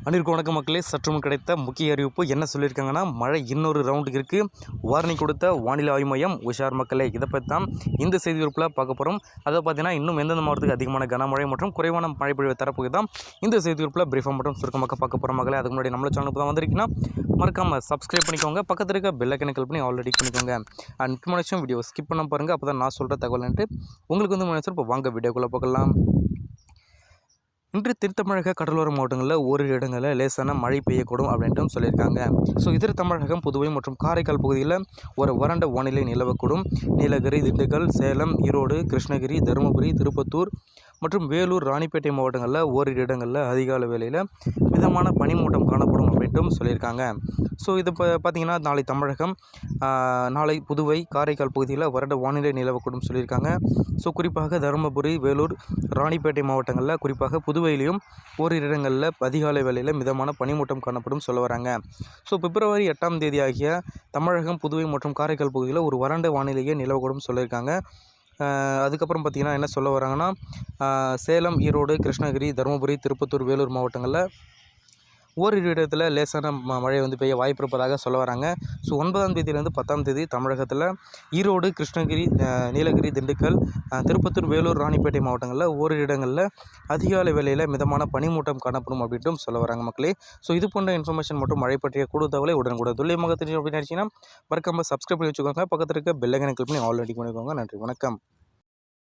அனைவருக்கும் வணக்கம் மக்களே. சற்றுமுன் கிடைத்த முக்கிய அறிவிப்பு என்ன சொல்லியிருக்காங்கன்னா, மழை இன்னொரு ரவுண்டுக்கு இருக்குது. வார்னிங் கொடுத்த வானிலை ஆய்வு மையம். உஷார் மக்களே, இதை பற்றி தான் இந்த செய்தி குறிப்பில் பார்க்க போகிறோம். அதை பார்த்தீங்கன்னா இன்னும் எந்தெந்த மாவட்டத்துக்கு அதிகமான கனமழை மற்றும் குறைவான மழை பொழிவை தரப்போது தான் இந்த செய்தி குறிப்பில் பிரீஃபாக மற்றும் சுருக்கமாக பார்க்க போகிற மக்களே. அதுக்கு முன்னாடி நம்மளோட சேனலுக்கு தான் வந்திருக்கீங்கன்னா மறக்காமல் சப்ஸ்கிரைப் பண்ணிக்கோங்க. பக்கத்தில் இருக்க பெல் ஐக்கனை கிளிக் பண்ணி ஆல்ரெடி பண்ணிக்கோங்க. அண்ட் முக்கியமான விஷயம், வீடியோ ஸ்கிப் பண்ண பாருங்கள். அப்போ தான் நான் சொல்கிற தகவல்ன்ட்டு உங்களுக்கு வந்து மனசு. இப்போ வாங்க வீடியோக்குள்ளே பார்க்கலாம். இன்று தென் தமிழக கடலோர மாவட்டங்களில் ஓரிரு இடங்களில் லேசான மழை பெய்யக்கூடும் அப்படின்ட்டு சொல்லியிருக்காங்க. ஸோ இதர தமிழகம், புதுவை மற்றும் காரைக்கால் பகுதியில் ஒரு வறண்ட வானிலை நிலவக்கூடும். நீலகிரி, திண்டுக்கல், சேலம், ஈரோடு, கிருஷ்ணகிரி, தருமபுரி, திருப்பத்தூர் மற்றும் வேலூர், ராணிப்பேட்டை மாவட்டங்களில் ஓரிரு இடங்களில் அதிகாலை வேளையில் மிதமான பனிமூட்டம் காணப்படும் அப்படின்ட்டும் சொல்லியிருக்காங்க. ஸோ இது பார்த்திங்கன்னா நாளை தமிழகம், நாளை புதுவை, காரைக்கால் பகுதியில் வறண்ட வானிலை நிலவக்கூடும் சொல்லியிருக்காங்க. ஸோ குறிப்பாக தருமபுரி, வேலூர், ராணிப்பேட்டை மாவட்டங்களில், குறிப்பாக புதுவையிலையும் ஓரிரு இடங்களில் அதிகாலை வேளையில் மிதமான பனிமூட்டம் காணப்படும் சொல்ல வராங்க. ஸோ பிப்ரவரி 8ஆம் தேதி ஆகிய தமிழகம், புதுவை மற்றும் காரைக்கால் பகுதியில் ஒரு வறண்ட வானிலையே நிலவக்கூடும் சொல்லியிருக்காங்க. அதுக்கப்புறம் பார்த்திங்கன்னா என்ன சொல்ல வராங்கன்னா, சேலம், ஈரோடு, கிருஷ்ணகிரி, தருமபுரி, திருப்பத்தூர், வேலூர் மாவட்டங்களில் ஓரிரு இடத்துல லேசான மழை வந்து பெய்ய வாய்ப்பு இருப்பதாக சொல்ல வராங்க. ஸோ 9ஆம் தேதியிலேருந்து 10ஆம் தேதி தமிழகத்தில் ஈரோடு, கிருஷ்ணகிரி, நீலகிரி, திண்டுக்கல், திருப்பத்தூர், வேலூர், ராணிப்பேட்டை மாவட்டங்களில் ஓரிரு இடங்களில் அதிகாலை வேளையில் மிதமான பனிமூட்டம் காணப்படும் அப்படின்ட்டும் சொல்ல வராங்க மக்களே. ஸோ இது போன்ற இன்ஃபர்மேஷன் மற்றும் மழை பற்றிய கூடுதல் தகவலை உடனுக்குடன் துல்லியமாக தெரியும் அப்படின்னு நினச்சிங்கன்னா மறக்காமல் சப்ஸ்கிரைப் பண்ணி வச்சுக்கோங்க. பக்கத்தில் இருக்க பெல் ஐக்கனை கிளிக் பண்ணி ஆல்ரெடி பண்ணிக்கோங்க. நன்றி, வணக்கம்.